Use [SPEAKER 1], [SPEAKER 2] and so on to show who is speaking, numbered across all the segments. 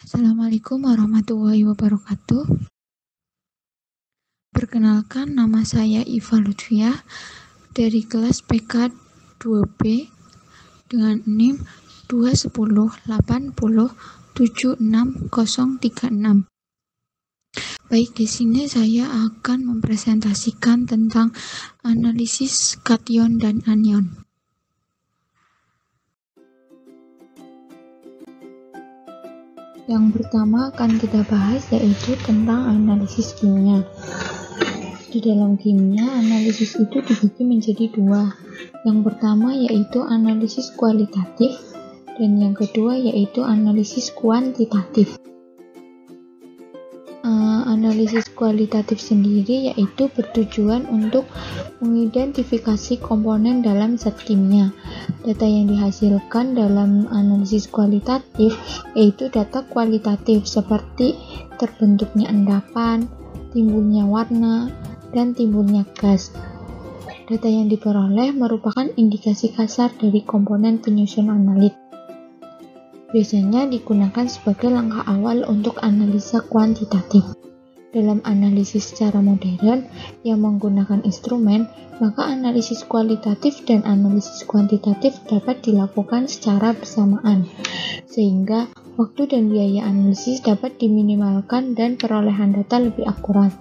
[SPEAKER 1] Assalamualaikum warahmatullahi wabarakatuh. Perkenalkan, nama saya Iva Lutfiah dari kelas PK 2B dengan NIM 210807636. Baik, di sini saya akan mempresentasikan tentang analisis kation dan anion. Yang pertama akan kita bahas yaitu tentang analisis kimia. Di dalam kimia, analisis itu dibagi menjadi dua. Yang pertama yaitu analisis kualitatif dan yang kedua yaitu analisis kuantitatif. Analisis kualitatif sendiri yaitu bertujuan untuk mengidentifikasi komponen dalam zat kimia. Data yang dihasilkan dalam analisis kualitatif yaitu data kualitatif seperti terbentuknya endapan, timbulnya warna, dan timbulnya gas. Data yang diperoleh merupakan indikasi kasar dari komponen penyusun analit. Biasanya digunakan sebagai langkah awal untuk analisa kuantitatif. Dalam analisis secara modern yang menggunakan instrumen, maka analisis kualitatif dan analisis kuantitatif dapat dilakukan secara bersamaan, sehingga waktu dan biaya analisis dapat diminimalkan dan perolehan data lebih akurat.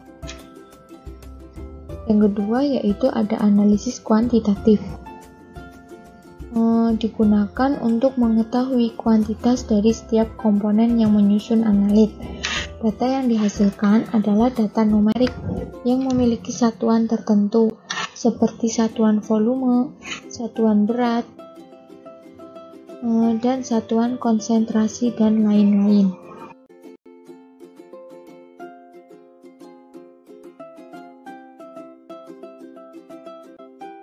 [SPEAKER 1] Yang kedua yaitu ada analisis kuantitatif. Digunakan untuk mengetahui kuantitas dari setiap komponen yang menyusun analit. Data yang dihasilkan adalah data numerik yang memiliki satuan tertentu, seperti satuan volume, satuan berat, dan satuan konsentrasi, dan lain-lain.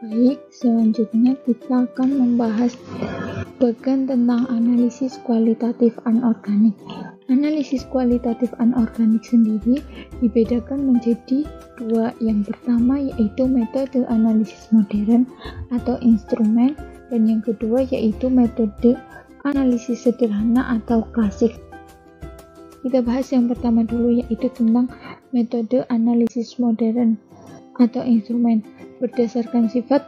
[SPEAKER 1] Baik, selanjutnya kita akan membahas bagian tentang analisis kualitatif anorganik. Analisis kualitatif anorganik sendiri dibedakan menjadi dua. Yang pertama yaitu metode analisis modern atau instrumen, dan yang kedua yaitu metode analisis sederhana atau klasik. Kita bahas yang pertama dulu yaitu tentang metode analisis modern atau instrumen berdasarkan sifat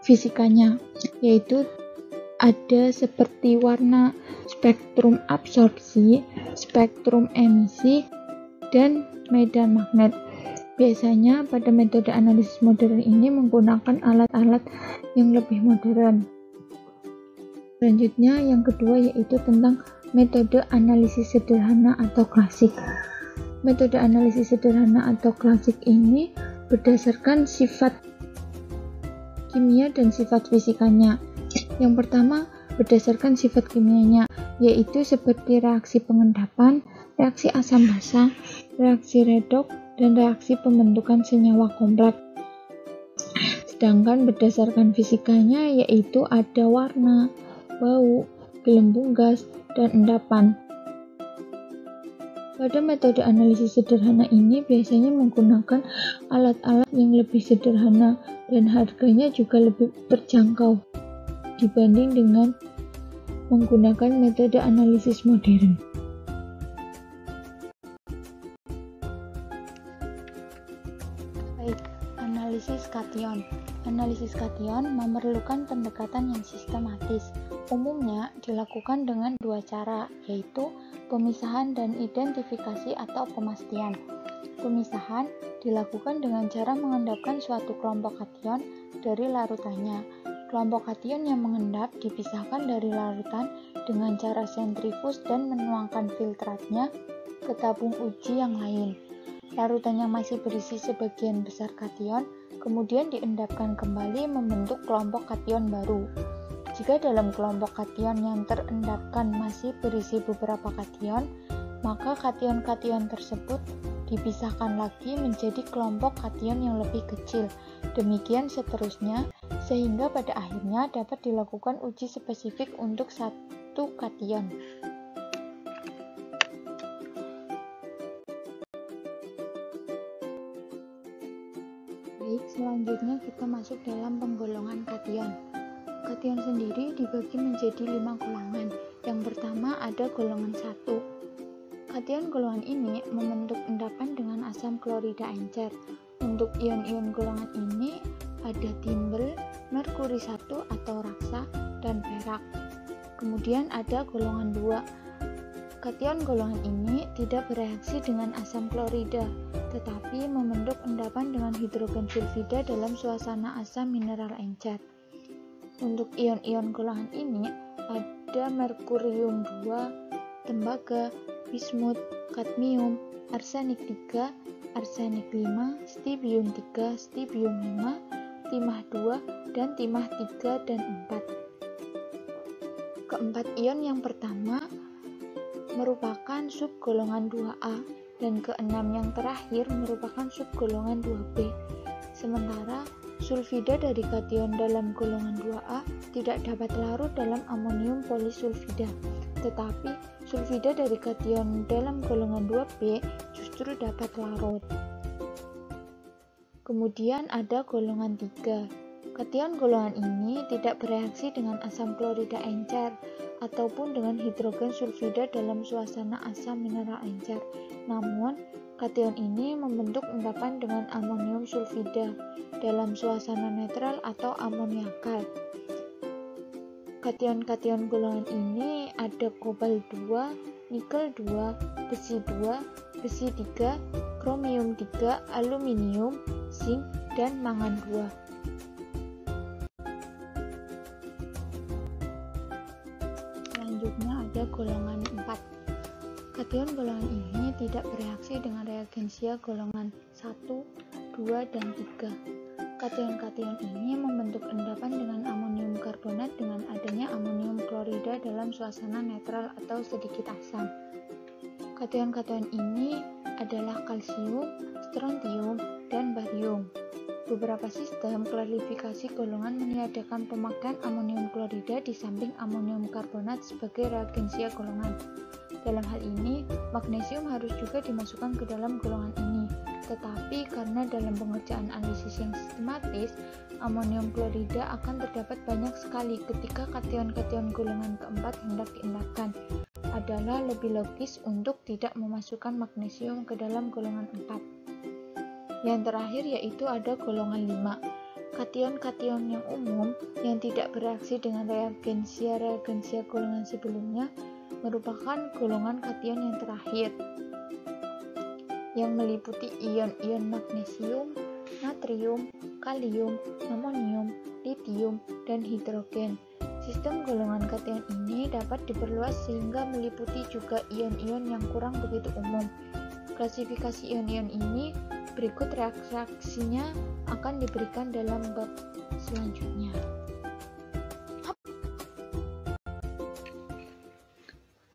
[SPEAKER 1] fisikanya, yaitu ada seperti warna, spektrum absorpsi, spektrum emisi, dan medan magnet. Biasanya pada metode analisis modern ini menggunakan alat-alat yang lebih modern. Selanjutnya yang kedua yaitu tentang metode analisis sederhana atau klasik. Metode analisis sederhana atau klasik ini berdasarkan sifat kimia dan sifat fisikanya. Yang pertama berdasarkan sifat kimianya, yaitu seperti reaksi pengendapan, reaksi asam basa, reaksi redoks, dan reaksi pembentukan senyawa kompleks. Sedangkan berdasarkan fisikanya yaitu ada warna, bau, gelembung gas, dan endapan. Pada metode analisis sederhana ini biasanya menggunakan alat-alat yang lebih sederhana dan harganya juga lebih terjangkau dibanding dengan menggunakan metode analisis modern. Baik, analisis kation. Analisis kation memerlukan pendekatan yang sistematis. Umumnya dilakukan dengan dua cara, yaitu pemisahan dan identifikasi atau pemastian. Pemisahan dilakukan dengan cara mengendapkan suatu kelompok kation dari larutannya. Kelompok kation yang mengendap dipisahkan dari larutan dengan cara sentrifuge dan menuangkan filtratnya ke tabung uji yang lain. Larutan yang masih berisi sebagian besar kation kemudian diendapkan kembali membentuk kelompok kation baru. Jika dalam kelompok kation yang terendapkan masih berisi beberapa kation, maka kation-kation tersebut dipisahkan lagi menjadi kelompok kation yang lebih kecil. Demikian seterusnya, sehingga pada akhirnya dapat dilakukan uji spesifik untuk satu kation. Baik, selanjutnya kita masuk dalam penggolongan kation. Kation sendiri dibagi menjadi 5 golongan. Yang pertama ada golongan 1. Kation golongan ini membentuk endapan dengan asam klorida encer. Untuk ion-ion golongan ini ada timbel, merkuri 1 atau raksa, dan perak. Kemudian ada golongan 2. Kation golongan ini tidak bereaksi dengan asam klorida, tetapi membentuk endapan dengan hidrogen sulfida dalam suasana asam mineral encer. Untuk ion-ion golongan ini ada merkurium 2, tembaga, bismut, kadmium, arsenik 3, arsenik 5, stibium 3, stibium 5, timah 2, dan timah 3 dan 4. Keempat ion yang pertama merupakan subgolongan 2A dan keenam yang terakhir merupakan subgolongan 2B. Sementara sulfida dari kation dalam golongan 2A tidak dapat larut dalam amonium polisulfida, tetapi sulfida dari kation dalam golongan 2B justru dapat larut. Kemudian ada golongan 3. Kation golongan ini tidak bereaksi dengan asam klorida encer ataupun dengan hidrogen sulfida dalam suasana asam mineral encer. Namun, kation ini membentuk endapan dengan amonium sulfida dalam suasana netral atau amoniakal. Kation-kation golongan ini ada kobalt 2, nikel 2, besi 2, besi 3, kromium 3, aluminium, zinc, dan mangan 2. Selanjutnya ada golongan 4. Kation golongan ini tidak bereaksi dengan reagensia golongan 1, 2, dan 3. Kation-kation ini membentuk endapan dengan amonium karbonat dengan adanya amonium klorida dalam suasana netral atau sedikit asam. Kation-kation ini adalah kalsium, strontium, dan barium. Beberapa sistem klarifikasi golongan meniadakan pemakaian amonium klorida di samping amonium karbonat sebagai reagensia golongan. Dalam hal ini, magnesium harus juga dimasukkan ke dalam golongan ini. Tetapi karena dalam pengerjaan analisis yang sistematis, amonium klorida akan terdapat banyak sekali ketika kation-kation golongan keempat hendak diendapkan, adalah lebih logis untuk tidak memasukkan magnesium ke dalam golongan 4. Yang terakhir yaitu ada golongan 5. Kation-kation yang umum yang tidak bereaksi dengan reagensia golongan sebelumnya merupakan golongan kation yang terakhir, yang meliputi ion-ion magnesium, natrium, kalium, amonium, litium, dan hidrogen. Sistem golongan kation ini dapat diperluas sehingga meliputi juga ion-ion yang kurang begitu umum. Klasifikasi ion-ion ini berikut reaksinya akan diberikan dalam bab selanjutnya.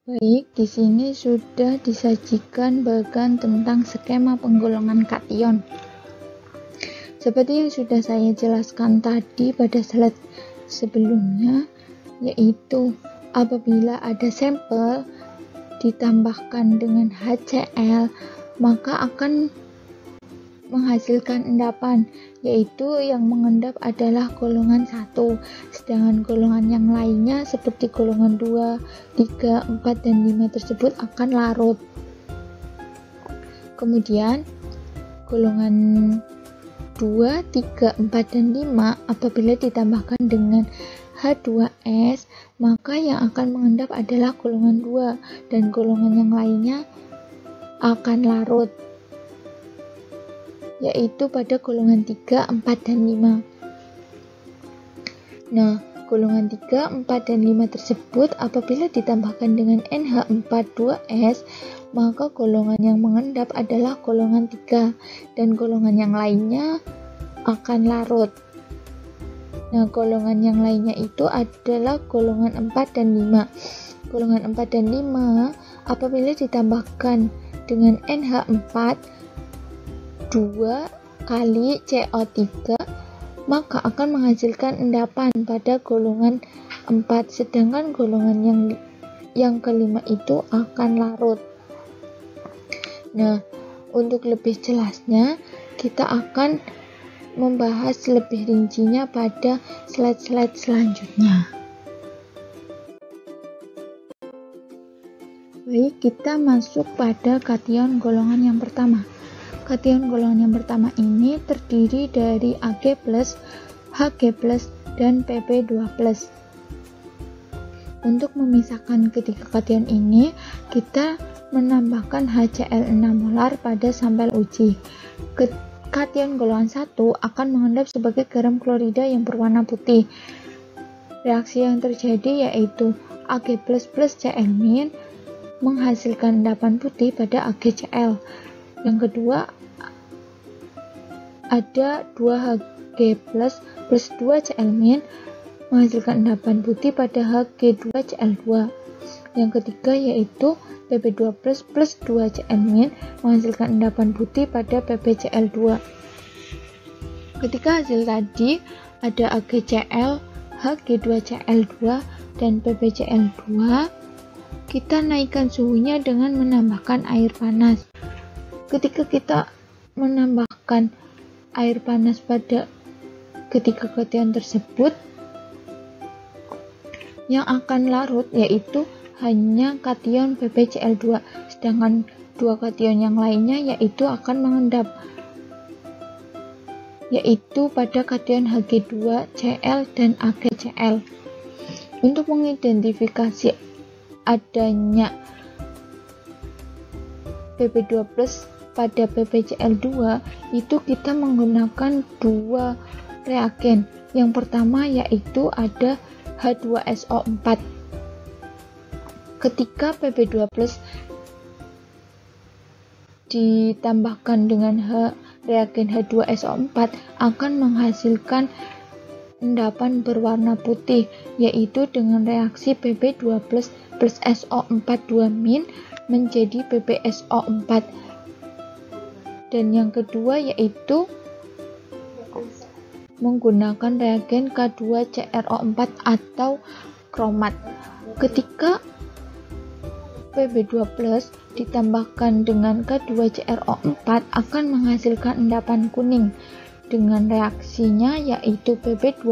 [SPEAKER 1] Baik, di sini sudah disajikan bagian tentang skema penggolongan kation. Seperti yang sudah saya jelaskan tadi pada slide sebelumnya, yaitu apabila ada sampel ditambahkan dengan HCl, maka akan menghasilkan endapan, yaitu yang mengendap adalah golongan 1, sedangkan golongan yang lainnya seperti golongan 2, 3, 4, dan 5 tersebut akan larut. Kemudian golongan 2, 3, 4, dan 5 apabila ditambahkan dengan H2S, maka yang akan mengendap adalah golongan 2 dan golongan yang lainnya akan larut, yaitu pada golongan 3, 4, dan 5. Nah, golongan 3, 4, dan 5 tersebut apabila ditambahkan dengan NH42S, maka golongan yang mengendap adalah golongan 3 dan golongan yang lainnya akan larut. Nah, golongan yang lainnya itu adalah golongan 4 dan 5. Golongan 4 dan 5 apabila ditambahkan dengan NH4 2 kali CO3, maka akan menghasilkan endapan pada golongan 4, sedangkan golongan yang kelima itu akan larut. Nah, untuk lebih jelasnya kita akan membahas lebih rincinya pada slide-slide selanjutnya. Baik, kita masuk pada kation golongan yang pertama. Kation golongan yang pertama ini terdiri dari Ag+, Hg+, dan Pp2+. Untuk memisahkan ketiga kation ini, kita menambahkan HCl 6 molar pada sampel uji. Kation golongan 1 akan mengendap sebagai garam klorida yang berwarna putih. Reaksi yang terjadi yaitu Ag++ Cl- menghasilkan endapan putih pada AgCl. Yang kedua, ada 2Hg+ plus 2Cl- menghasilkan endapan putih pada Hg2Cl2. Yang ketiga yaitu Pp2+ plus 2Cl- menghasilkan endapan putih pada PbCl2. Ketika hasil tadi ada AgCl, Hg2Cl2, dan PbCl2, kita naikkan suhunya dengan menambahkan air panas. Ketika kita menambahkan air panas pada ketiga kation tersebut, yang akan larut yaitu hanya kation PbCl2, sedangkan dua kation yang lainnya yaitu akan mengendap, yaitu pada kation Hg2Cl dan AgCl. Untuk mengidentifikasi adanya Pp2+ pada PbCl2 itu kita menggunakan dua reagen. Yang pertama yaitu ada H2SO4. Ketika Pp2+ ditambahkan dengan reagen H2SO4 akan menghasilkan endapan berwarna putih, yaitu dengan reaksi Pp2+ plus SO4 2- menjadi PbSO4. Dan yang kedua yaitu menggunakan reagen K2CrO4 atau kromat. Ketika Pb2+ ditambahkan dengan K2CrO4 akan menghasilkan endapan kuning dengan reaksinya yaitu Pb2+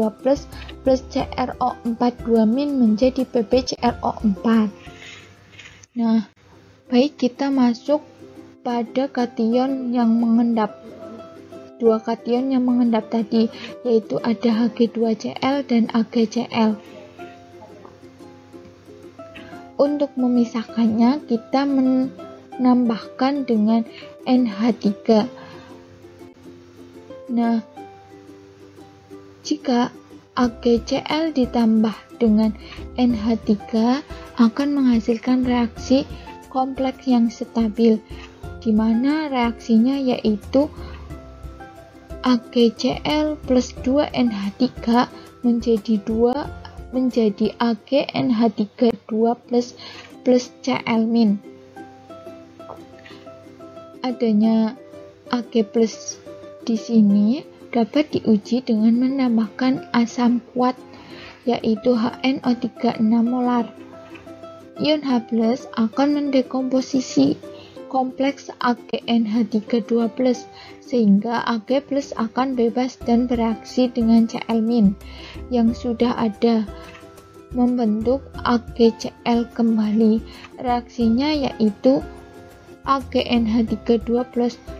[SPEAKER 1] plus CrO4 2- menjadi PbCrO4. Nah, baik, kita masuk pada kation yang mengendap. Dua kation yang mengendap tadi yaitu ada Hg2Cl dan AgCl. Untuk memisahkannya kita menambahkan dengan NH3. Nah, jika AgCl ditambah dengan NH3 akan menghasilkan reaksi kompleks yang stabil, di mana reaksinya yaitu AgCl plus 2NH3 menjadi AgNH3 2 plus Cl-. Adanya Ag+ di sini dapat diuji dengan menambahkan asam kuat yaitu HNO3 6 molar. Ion H+ akan mendekomposisi kompleks AgNH3 2+ sehingga Ag+ akan bebas dan bereaksi dengan Cl- yang sudah ada membentuk AgCl kembali. Reaksinya yaitu AgNH3 2+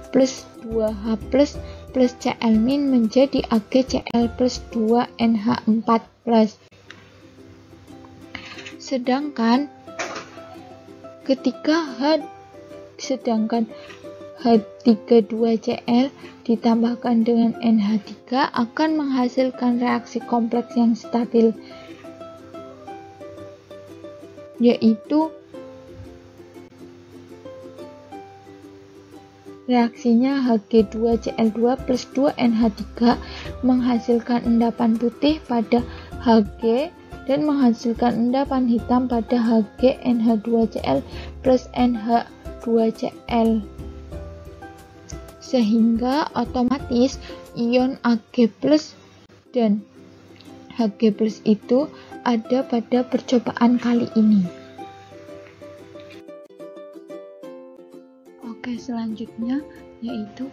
[SPEAKER 1] plus 2H+ plus Cl- menjadi AgCl plus 2NH4+. Sedangkan ketika H32Cl ditambahkan dengan NH3 akan menghasilkan reaksi kompleks yang stabil, yaitu reaksinya Hg2Cl2 plus 2NH3 menghasilkan endapan putih pada Hg dan menghasilkan endapan hitam pada HgNH2Cl plus NH2Cl, sehingga otomatis ion Ag+ dan Hg+ itu ada pada percobaan kali ini. Oke, selanjutnya yaitu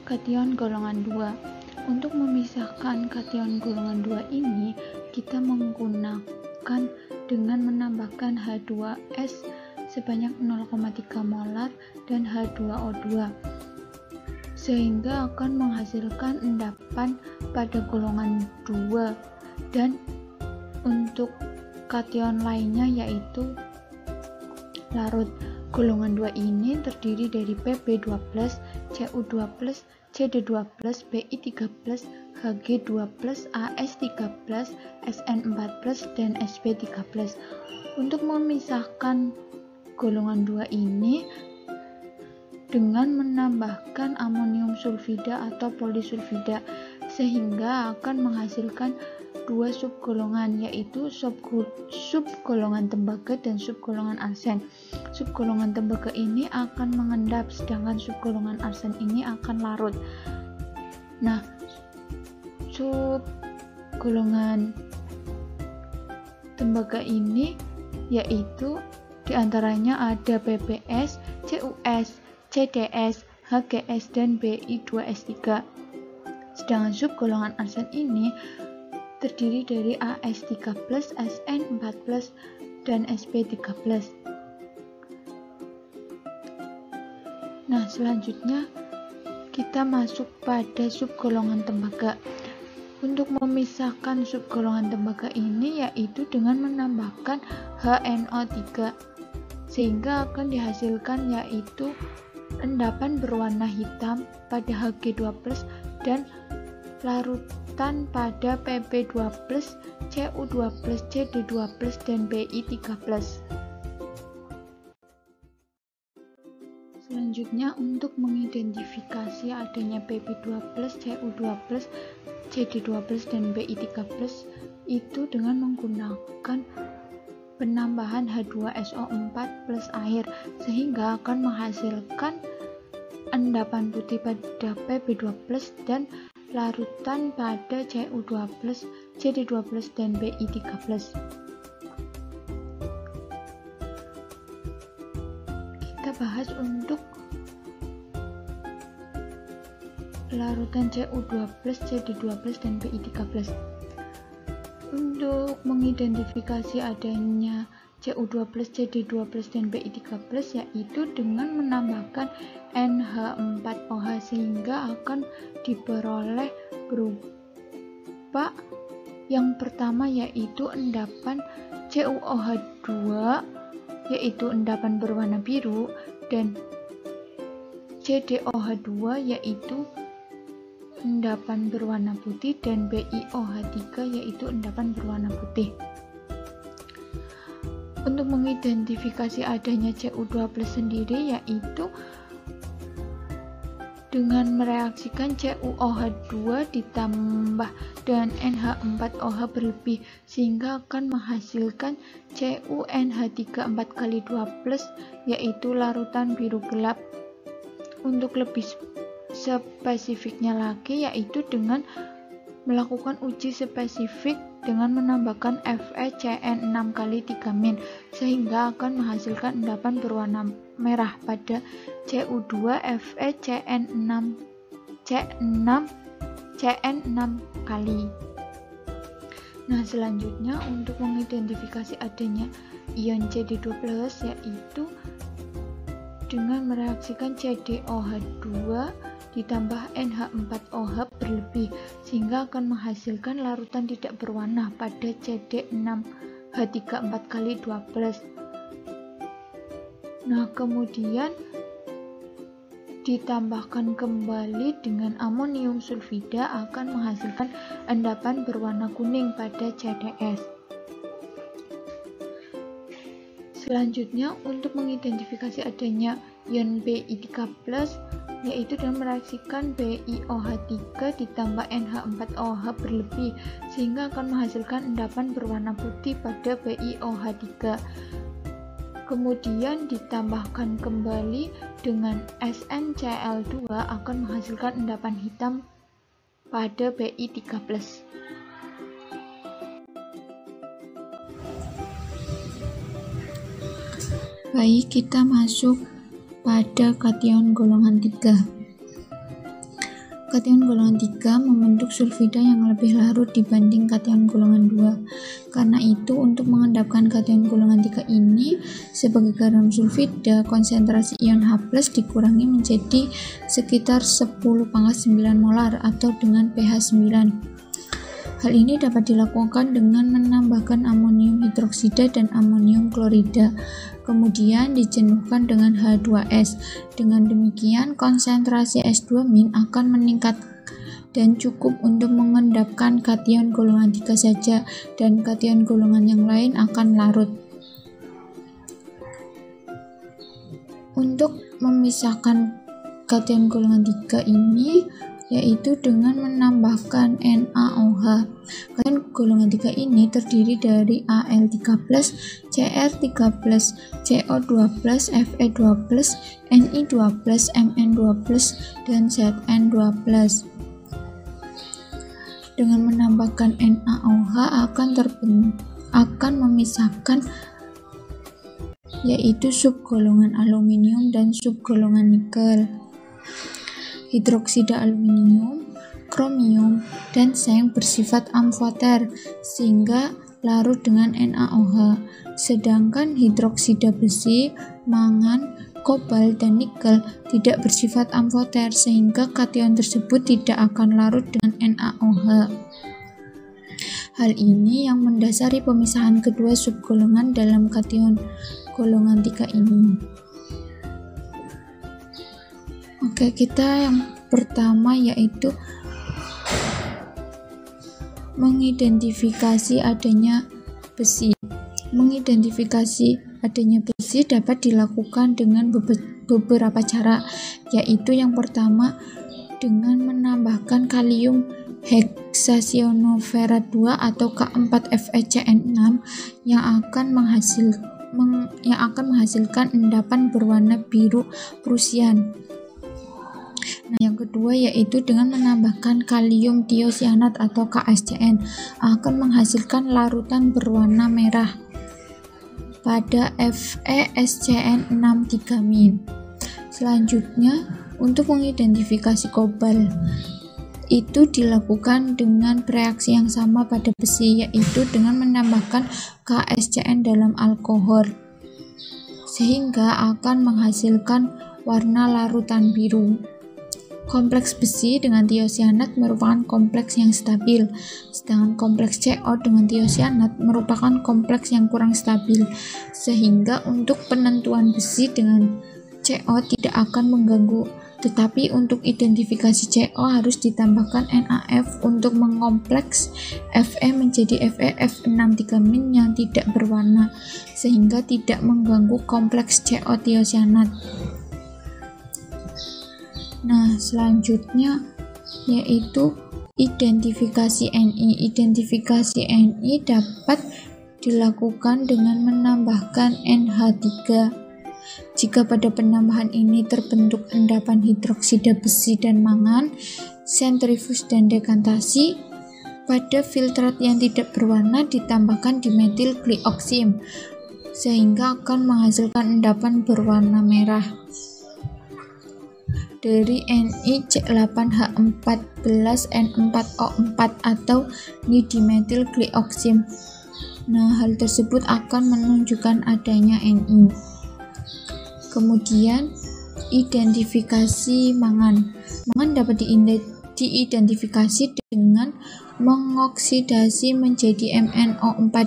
[SPEAKER 1] kation golongan 2. Untuk memisahkan kation golongan 2 ini, kita menggunakan dengan menambahkan H2S sebanyak 0,3 molar dan H2O2, sehingga akan menghasilkan endapan pada golongan 2. Dan untuk kation lainnya yaitu larut. Golongan 2 ini terdiri dari Pb2+, Cu2+, Cd2+, Bi3+, Hg2+, As3+, Sn4+, dan Sp3+. Untuk memisahkan golongan 2 ini dengan menambahkan amonium sulfida atau polisulfida, sehingga akan menghasilkan 2 subgolongan, yaitu subgolongan tembaga dan subgolongan arsen. Subgolongan tembaga ini akan mengendap, sedangkan subgolongan arsen ini akan larut. Nah, subgolongan tembaga ini yaitu diantaranya ada PbS, CuS, CdS, HgS, dan Bi2S3. Sedangkan subgolongan arsen ini terdiri dari As3+, Sn4+, dan Sp3+. Nah, selanjutnya kita masuk pada subgolongan tembaga. Untuk memisahkan subgolongan tembaga ini yaitu dengan menambahkan HNO3, sehingga akan dihasilkan yaitu endapan berwarna hitam pada Hg2+, dan larutan pada Pb2+, Cu2+, Cd2+, dan Bi3+. Selanjutnya, untuk mengidentifikasi adanya Pb2+, Cu2+, Cd2+, dan Bi3+, itu dengan menggunakan penambahan H2SO4 plus air, sehingga akan menghasilkan endapan putih pada Pb2+, dan larutan pada Cu2+, Cd2+, dan Bi3+. Kita bahas untuk larutan Cu2+, Cd2+, dan Bi3+. Untuk mengidentifikasi adanya Cu2+, Cd2+, dan Bi3+, yaitu dengan menambahkan NH4OH, sehingga akan diperoleh berupa yang pertama yaitu endapan CuOH2, yaitu endapan berwarna biru, dan CdOH2 yaitu endapan berwarna putih, dan BiOH3 yaitu endapan berwarna putih. Untuk mengidentifikasi adanya Cu2+ sendiri yaitu dengan mereaksikan CuOH2 ditambah dengan NH4OH berlebih, sehingga akan menghasilkan CuNH3 4x2+, yaitu larutan biru gelap. Untuk lebih spesifiknya lagi yaitu dengan melakukan uji spesifik dengan menambahkan FeCN6x3-, sehingga akan menghasilkan endapan berwarna merah pada Cu2 FeCN6 kali. Nah, selanjutnya untuk mengidentifikasi adanya ion Cd2+, yaitu dengan mereaksikan CdOH2 ditambah NH4OH berlebih, sehingga akan menghasilkan larutan tidak berwarna pada Cd6H3 4x2+. Nah, kemudian ditambahkan kembali dengan amonium sulfida akan menghasilkan endapan berwarna kuning pada CdS. Selanjutnya, untuk mengidentifikasi adanya ion Bi3+, yaitu dengan mereaksikan BiOH3 ditambah NH4OH berlebih, sehingga akan menghasilkan endapan berwarna putih pada BiOH3. Kemudian ditambahkan kembali dengan SnCl2 akan menghasilkan endapan hitam pada Bi3+. Baik, kita masuk pada kation golongan 3. Kation golongan 3 membentuk sulfida yang lebih larut dibanding kation golongan 2. Karena itu, untuk mengendapkan kation golongan 3 ini sebagai garam sulfida, konsentrasi ion H+ dikurangi menjadi sekitar 10⁻⁹ molar atau dengan pH 9. Hal ini dapat dilakukan dengan menambahkan amonium hidroksida dan amonium klorida, kemudian dijenuhkan dengan H2S. Dengan demikian, konsentrasi S2- akan meningkat dan cukup untuk mengendapkan kation golongan 3 saja, dan kation golongan yang lain akan larut. Untuk memisahkan kation golongan 3 ini yaitu dengan menambahkan NaOH. Kation golongan 3 ini terdiri dari Al3+, Cr3+, CO2+, Fe2+, Ni2+, Mn2+, dan Zn2+. Dengan menambahkan NaOH akan memisahkan yaitu subgolongan aluminium dan subgolongan nikel, hidroksida aluminium, kromium, dan seng bersifat amfoter sehingga larut dengan NaOH. Sedangkan hidroksida besi, mangan, kobalt, dan nikel tidak bersifat amfoter sehingga kation tersebut tidak akan larut dengan NaOH. Hal ini yang mendasari pemisahan kedua subgolongan dalam kation golongan 3 ini. Oke, kita yang pertama yaitu mengidentifikasi adanya besi. Mengidentifikasi adanya besi dapat dilakukan dengan beberapa cara, yaitu yang pertama dengan menambahkan kalium heksasionoferat 2 atau K4FeCN6 yang akan menghasilkan endapan berwarna biru Prussian. Nah, yang kedua yaitu dengan menambahkan kalium tiosianat atau KSCN akan menghasilkan larutan berwarna merah pada FeSCN63-. Selanjutnya, untuk mengidentifikasi kobalt itu dilakukan dengan reaksi yang sama pada besi, yaitu dengan menambahkan KSCN dalam alkohol sehingga akan menghasilkan warna larutan biru. Kompleks besi dengan tiosianat merupakan kompleks yang stabil, sedangkan kompleks CO dengan tiosianat merupakan kompleks yang kurang stabil, sehingga untuk penentuan besi dengan CO tidak akan mengganggu. Tetapi untuk identifikasi CO harus ditambahkan NaF untuk mengkompleks Fe menjadi FeF63- yang tidak berwarna, sehingga tidak mengganggu kompleks CO tiosianat. Nah, selanjutnya yaitu identifikasi Ni. Identifikasi Ni dapat dilakukan dengan menambahkan NH3. Jika pada penambahan ini terbentuk endapan hidroksida besi dan mangan, sentrifus dan dekantasi, pada filtrat yang tidak berwarna ditambahkan dimetil glioksim sehingga akan menghasilkan endapan berwarna merah dari NiC8H14N4O4 atau nidimetil glioksim. Nah, hal tersebut akan menunjukkan adanya Ni. Kemudian, identifikasi mangan. Mangan dapat diidentifikasi dengan mengoksidasi menjadi MnO4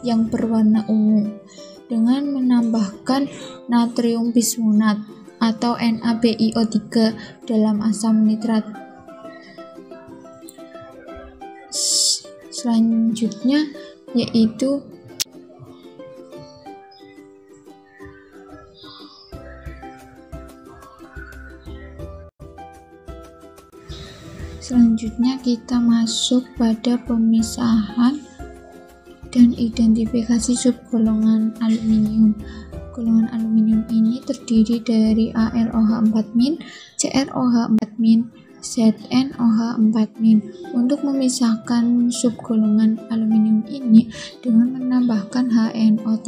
[SPEAKER 1] yang berwarna ungu dengan menambahkan natrium bismutat atau NaBiO3 dalam asam nitrat. Selanjutnya yaitu kita masuk pada pemisahan dan identifikasi subgolongan aluminium. Golongan aluminium ini terdiri dari AlOH4-, CrOH4-, ZnOH4-. Untuk memisahkan subgolongan aluminium ini dengan menambahkan HNO3.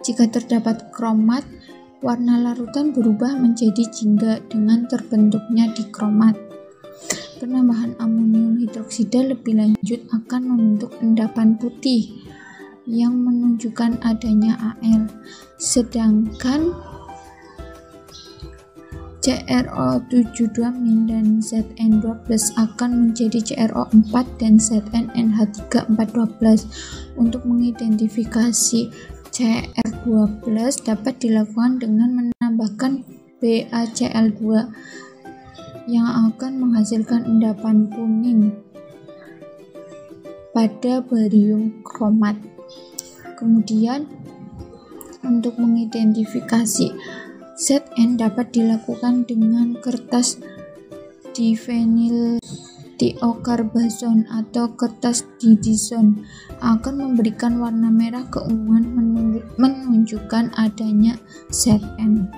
[SPEAKER 1] Jika terdapat kromat warna larutan berubah menjadi jingga dengan terbentuknya dikromat. Penambahan amonium hidroksida lebih lanjut akan membentuk endapan putih yang menunjukkan adanya Al, sedangkan CrO72- dan Zn2+ akan menjadi CrO4 dan ZnNH3 Untuk mengidentifikasi Cr2+ dapat dilakukan dengan menambahkan BaCl2 yang akan menghasilkan endapan kuning pada barium kromat. Kemudian untuk mengidentifikasi Zn dapat dilakukan dengan kertas divinyl tiokarbazon atau kertas didison, akan memberikan warna merah keunguan menunjukkan adanya Zn.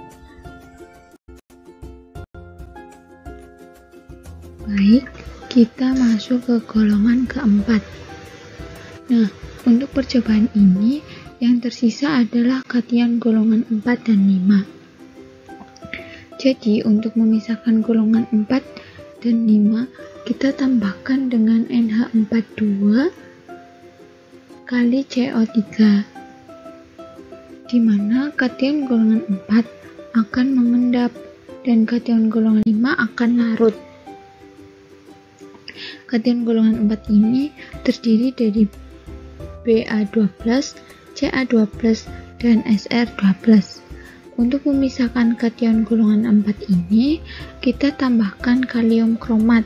[SPEAKER 1] Baik, kita masuk ke golongan keempat. Nah, untuk percobaan ini yang tersisa adalah kation golongan 4 dan 5. Jadi, untuk memisahkan golongan 4 dan 5, kita tambahkan dengan NH42 kali CO3, di mana kation golongan 4 akan mengendap dan kation golongan 5 akan larut. Kation golongan 4 ini terdiri dari Ba2+, Ca2+, dan Sr2+. Untuk memisahkan kation golongan 4 ini, kita tambahkan kalium kromat,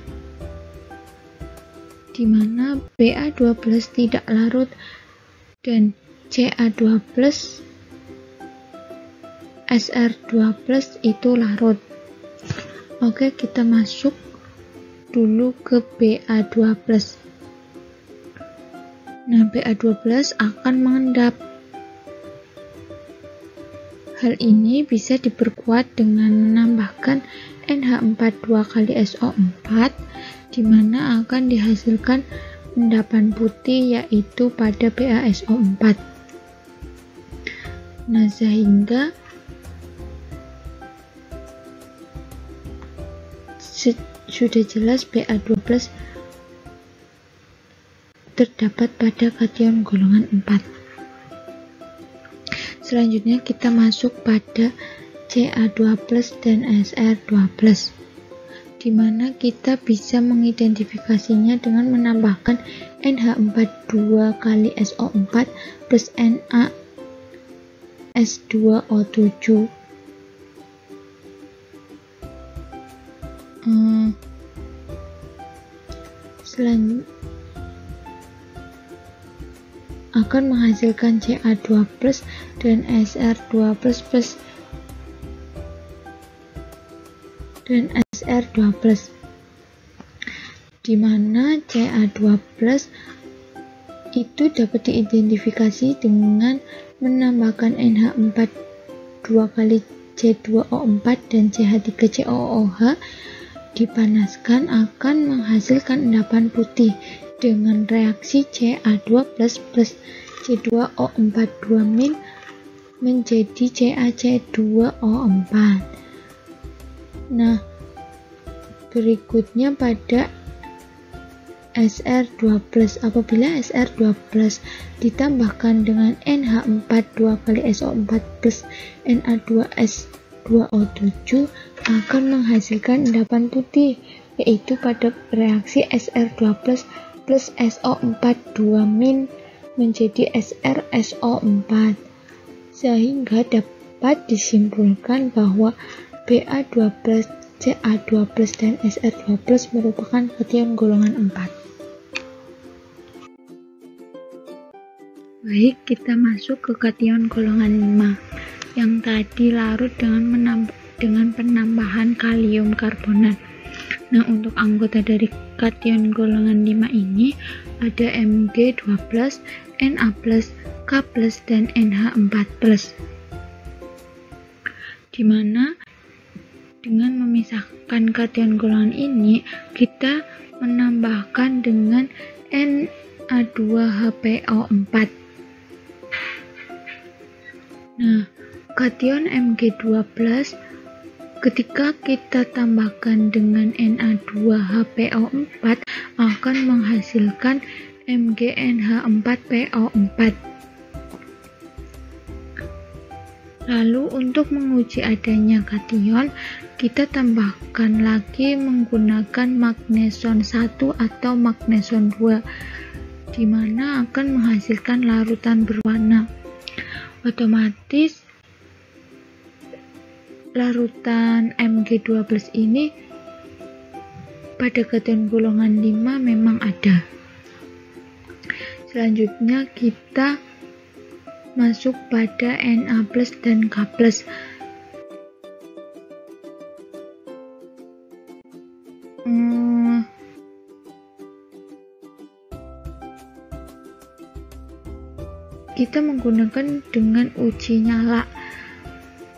[SPEAKER 1] di mana Ba2+ tidak larut dan Ca2+, Sr2+ itu larut. Oke, kita masuk dulu ke Ba2+. Nah, Ba2+ akan mengendap. Hal ini bisa diperkuat dengan menambahkan NH42 kali SO4, di mana akan dihasilkan endapan putih yaitu pada BaSO4. Nah, sehingga sudah jelas Ba2+ terdapat pada kation golongan 4. Selanjutnya kita masuk pada Ca2+ dan Sr2+, di mana kita bisa mengidentifikasinya dengan menambahkan NH42 kali SO4 plus NaS2O7. Akan menghasilkan Ca2+ dan Sr2+ di mana Ca2+ itu dapat diidentifikasi dengan menambahkan NH42 kali C2O4 dan CH3COOH dipanaskan akan menghasilkan endapan putih dengan reaksi Ca2+ plus C2O4 menjadi CaC2O4. Nah, berikutnya pada Sr2+, apabila Sr2+ ditambahkan dengan NH42 kali SO4 plus Na2S2O7 akan menghasilkan endapan putih, yaitu pada reaksi Sr2+ plus SO4 2- menjadi SrSO4, sehingga dapat disimpulkan bahwa Ba2+, Ca2+, dan Sr2+ merupakan kation golongan 4. Baik, kita masuk ke kation golongan 5 yang tadi larut dengan penambahan kalium karbonat. Nah, untuk anggota dari kation golongan 5 ini ada Mg2+, Na+, K+, dan NH4+. Di mana dengan memisahkan kation golongan ini, kita menambahkan dengan Na2HPO4. Nah, Kation Mg2+ ketika kita tambahkan dengan Na2HPO4 akan menghasilkan MgNH4PO4. Lalu untuk menguji adanya kation, kita tambahkan lagi menggunakan magneson 1 atau magneson 2, di mana akan menghasilkan larutan berwarna. Otomatis larutan Mg2+ ini pada kation golongan 5 memang ada. Selanjutnya kita masuk pada Na+ dan K+. Kita menggunakan dengan uji nyala,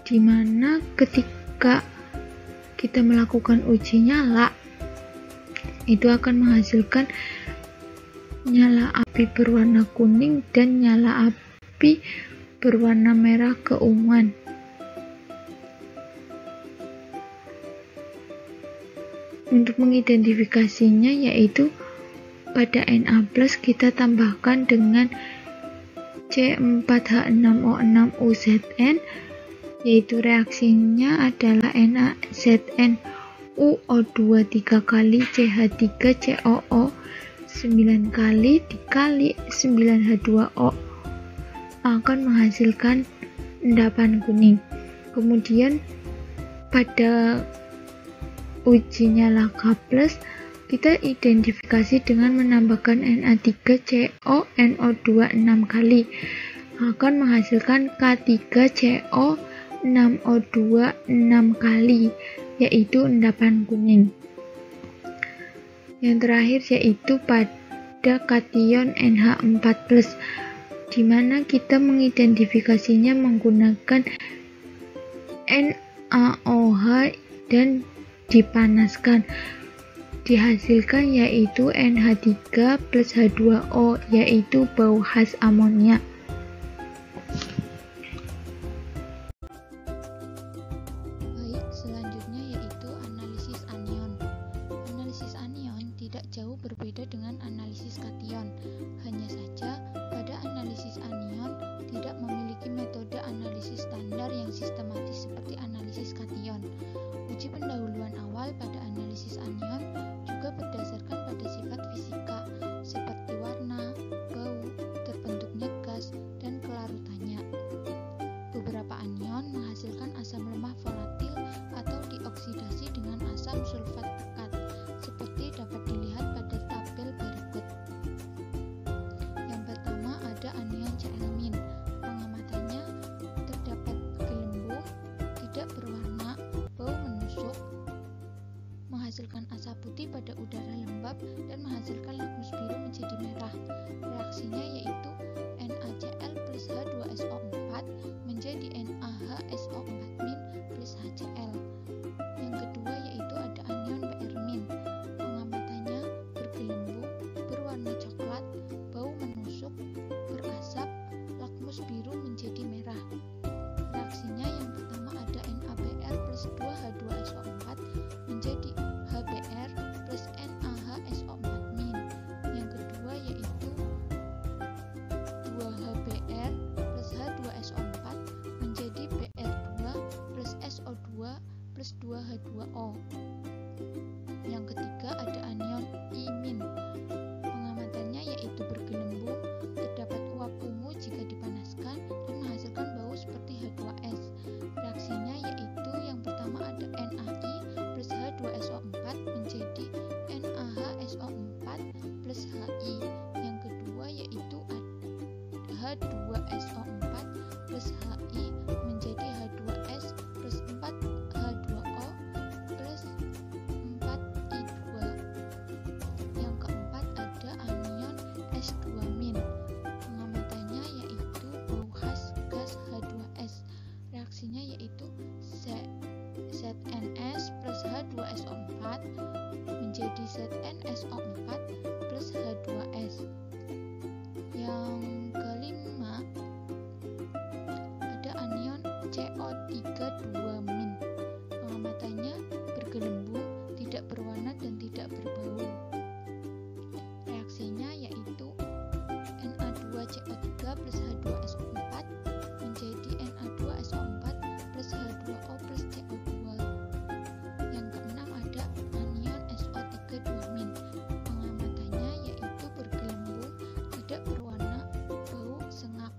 [SPEAKER 1] di mana ketika kita melakukan uji nyala itu akan menghasilkan nyala api berwarna kuning dan nyala api berwarna merah keunguan. Untuk mengidentifikasinya yaitu pada Na+ kita tambahkan dengan C4H6O6UZN, yaitu reaksinya adalah NaZnUO2 3 kali CH3COO 9 kali dikali 9H2O akan menghasilkan endapan kuning. Kemudian pada uji nyala K+, kita identifikasi dengan menambahkan Na3CONO2 6 kali akan menghasilkan K3CONO2 6 kali, yaitu endapan kuning. Yang terakhir yaitu pada kation NH4+, di mana kita mengidentifikasinya menggunakan NaOH dan dipanaskan. Dihasilkan yaitu NH3 plus H2O, yaitu bau khas amonia. Baik, selanjutnya yaitu analisis anion. Analisis anion tidak jauh berbeda dengan analisis kation. Hanya saja pada analisis anion tidak memiliki metode analisis standar yang sistematis seperti analisis kation. Uji pendahuluan awal pada analisis anion juga berdasarkan pada sifat fisika seperti warna, bau, terbentuknya gas, dan kelarutannya. Beberapa anion menghasilkan asam lemah volatil atau dioksidasi dengan asam sulfat pekat, seperti dapat dilihat pada tabel berikut. Yang pertama ada anion Cl-. Pengamatannya terdapat gelembung, tidak berwarna, bau menusuk, menghasilkan asap putih pada udara lembab, dan menghasilkan lakmus biru menjadi merah. Reaksinya yaitu NaCl plus H2SO4 menjadi NaHSO4- plus HCl. Yang kedua yaitu ada anion Br-. Pengamatannya bergelembung, berwarna coklat, bau menusuk, berasap, lakmus biru menjadi merah. Reaksinya yang pertama ada NaBr plus 2H2SO4 menjadi HBr plus NaHSO4-. Yang kedua yaitu 2HBr plus H2SO4 menjadi Br2 plus SO2 plus 2H2O. Yang ketiga ada anion imin. Pengamatannya yaitu bergelembung, terdapat uap ungu jika dipanaskan, dan menghasilkan bau seperti H2S. Reaksinya yaitu yang pertama ada NaI plus H2SO4 menjadi NaHSO4 plus HI. Yang kedua yaitu H2SO4 plus HI menjadi H2S plus 4H2O plus 4I2. Yang keempat ada anion S2-. Pengamatannya yaitu bau khas gas H2S. Reaksinya yaitu ZnS plus H2SO4 menjadi ZnSO4 plus H2S. Yang kelima ada anion CO3-2-. Pengamatannya bergelembung, tidak berwarna dan tidak berbau. Reaksinya yaitu Na2CO3 plus H2SO4 menjadi Na2SO4 plus H2O plus CO2. Yang keenam ada anion SO3-2-. Pengamatannya yaitu bergelembung, tidak berwarna, bau, sengak.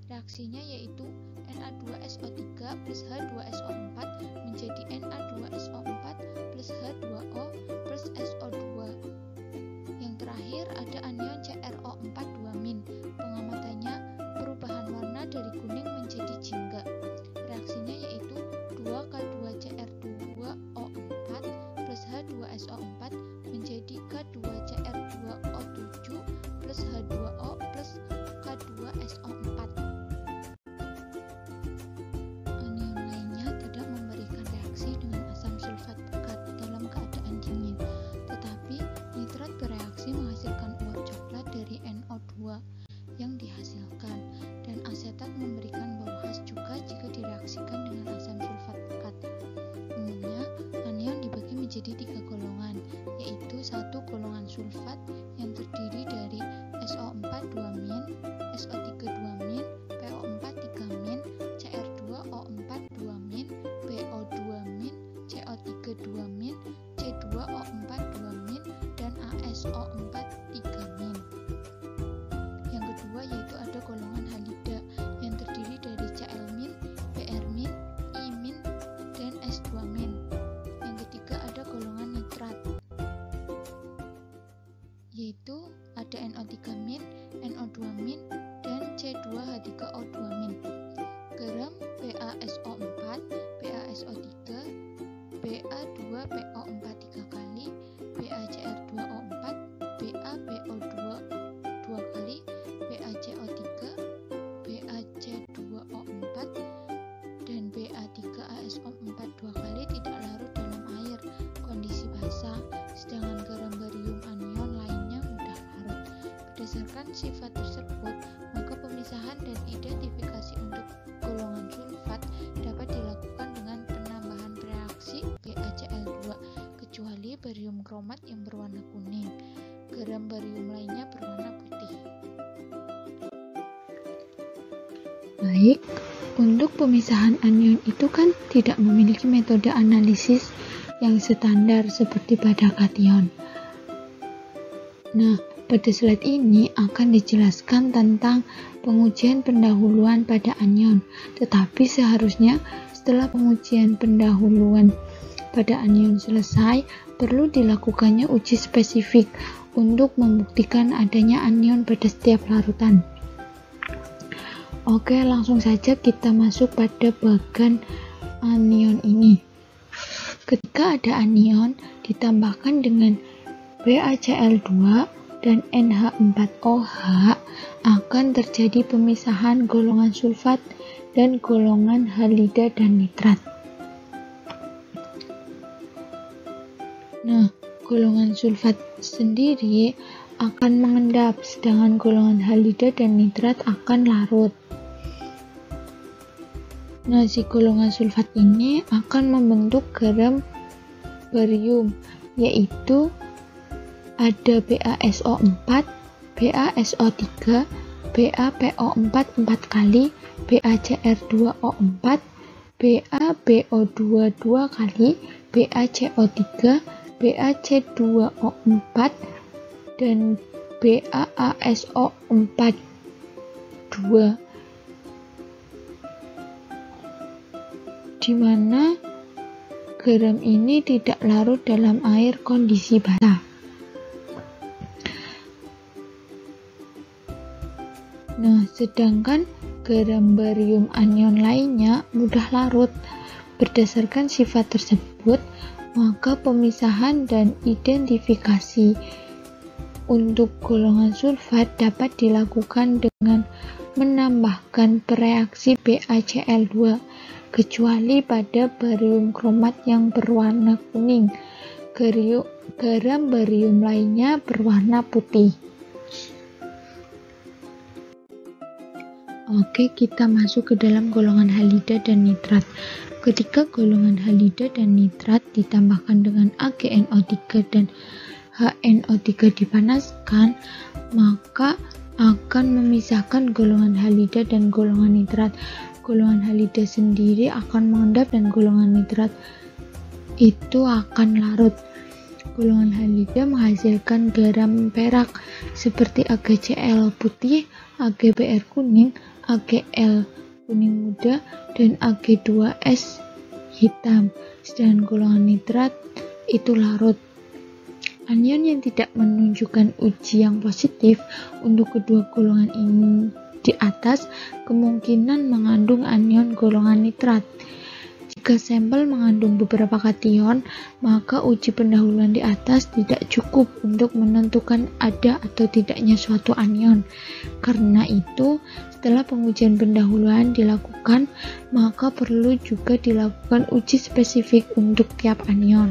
[SPEAKER 1] Reaksinya yaitu Na2SO3 plus H2SO4 menjadi Na2SO4 plus H2O plus SO2. Yang terakhir ada anion CrO4-2-. Pengamatannya perubahan warna dari kuning menjadi jingga. Reaksinya yaitu 2K2Cr2O4 plus H2SO4 menjadi K2Cr2O7 plus H2O plus K2SO4. Anion lainnya tidak memberikan reaksi dengan asam sulfat pekat dalam keadaan dingin, tetapi nitrat bereaksi menghasilkan uap coklat dari NO2 yang dihasilkan, dan asetat memberikan bau khas juga jika direaksikan dengan asam sulfat pekat. Umumnya, anion dibagi menjadi 3 golongan, yaitu 1 golongan sulfat yang terdiri dari SO4-2-, SO3-2-, PO4-3-, Cr2O4-2-, BO2-, CO3-2-, C2O4-2-, dan ASO4-3-. Yang kedua yaitu ada golongan halida yang terdiri dari Cl-, Br-, I-, dan S2-. Yang ketiga ada golongan nitrat, yaitu ada NO3-, NO2-, dan C2H3O2-. Garam BaSO4, BaSO3, Ba2PO4 3 kali, BaCr2O4, BaBO2 2 kali, BaCO3, BaC2O4, dan Ba3ASO4 2 kali tidak larut dalam air kondisi basah, sedangkan garam barium anion lainnya mudah larut. Berdasarkan sifat tersebut, maka pemisahan dan identifikasi untuk golongan sulfat dapat dilakukan dengan penambahan reaksi BaCl2, kecuali barium kromat yang berwarna kuning. Garam barium lainnya berwarna putih. Baik, untuk pemisahan anion itu kan tidak memiliki metode analisis yang standar seperti pada kation. Nah, pada slide ini akan dijelaskan tentang pengujian pendahuluan pada anion, tetapi seharusnya setelah pengujian pendahuluan pada anion selesai, perlu dilakukannya uji spesifik untuk membuktikan adanya anion pada setiap larutan. Oke, langsung saja kita masuk pada bagan anion ini. Ketika ada anion ditambahkan dengan BaCl2 dan NH4OH, akan terjadi pemisahan golongan sulfat dan golongan halida dan nitrat. Nah, golongan sulfat sendiri akan mengendap, sedangkan golongan halida dan nitrat akan larut. Nah, si golongan sulfat ini akan membentuk garam barium, yaitu ada BaSO4, BaSO3, BaPO4 4 kali, BaCr2O4, BaBO2 2 kali, BaCO3, BaC2O4, dan BaASO4 2, di mana garam ini tidak larut dalam air kondisi basah. Nah, sedangkan garam barium anion lainnya mudah larut. Berdasarkan sifat tersebut, maka pemisahan dan identifikasi untuk golongan sulfat dapat dilakukan dengan menambahkan bereaksi BaCl2, kecuali pada barium kromat yang berwarna kuning. Garam barium lainnya berwarna putih. Oke, kita masuk ke dalam golongan halida dan nitrat. Ketika golongan halida dan nitrat ditambahkan dengan AgNO3 dan HNO3 dipanaskan, maka akan memisahkan golongan halida dan golongan nitrat. Golongan halida sendiri akan mengendap dan golongan nitrat itu akan larut. Golongan halida menghasilkan garam perak seperti AgCl putih, AgBr kuning, AgL kuning muda, dan Ag2S hitam. Sedangkan golongan nitrat itu larut. Anion yang tidak menunjukkan uji yang positif untuk kedua golongan ini di atas kemungkinan mengandung anion golongan nitrat. Jika sampel mengandung beberapa kation, maka uji pendahuluan di atas tidak cukup untuk menentukan ada atau tidaknya suatu anion. Karena itu, setelah pengujian pendahuluan dilakukan, maka perlu juga dilakukan uji spesifik untuk tiap anion.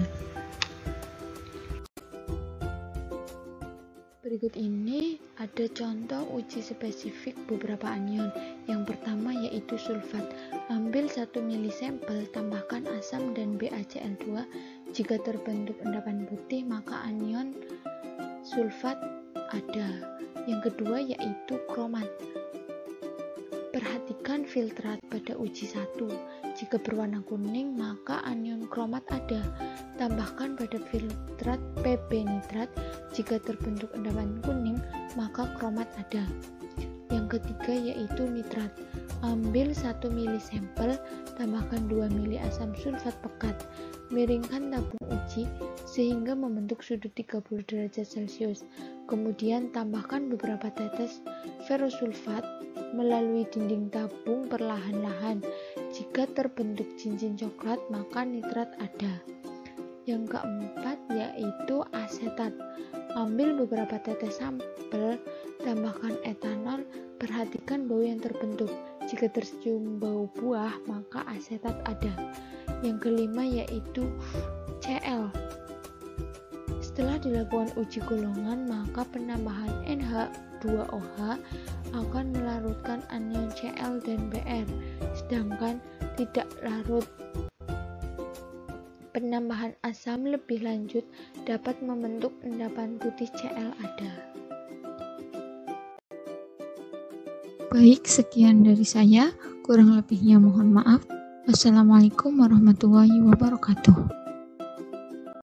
[SPEAKER 1] Berikut ini ada contoh uji spesifik beberapa anion. Yang pertama yaitu sulfat. Ambil 1 mili sampel, tambahkan asam dan BaCl2. Jika terbentuk endapan putih, maka anion sulfat ada. Yang kedua yaitu kromat. Perhatikan filtrat pada uji 1. Jika berwarna kuning, maka anion kromat ada. Tambahkan pada filtrat Pb nitrat. Jika terbentuk endapan kuning, maka kromat ada. Yang ketiga yaitu nitrat. Ambil 1 mili sampel, tambahkan 2 mili asam sulfat pekat. Miringkan tabung uji sehingga membentuk sudut 30 derajat Celcius. Kemudian tambahkan beberapa tetes ferrosulfat melalui dinding tabung perlahan-lahan. Jika terbentuk cincin coklat, maka nitrat ada. Yang keempat yaitu asetat. Ambil beberapa tetes sampel, tambahkan etanol, perhatikan bau yang terbentuk. Jika tercium bau buah, maka asetat ada. Yang kelima yaitu Cl. Setelah dilakukan uji golongan, maka penambahan NH2OH akan melarutkan anion Cl dan Br, sedangkan tidak larut. Penambahan asam lebih lanjut dapat membentuk endapan putih Cl ada. Baik, sekian dari saya. Kurang lebihnya mohon maaf. Wassalamualaikum warahmatullahi wabarakatuh.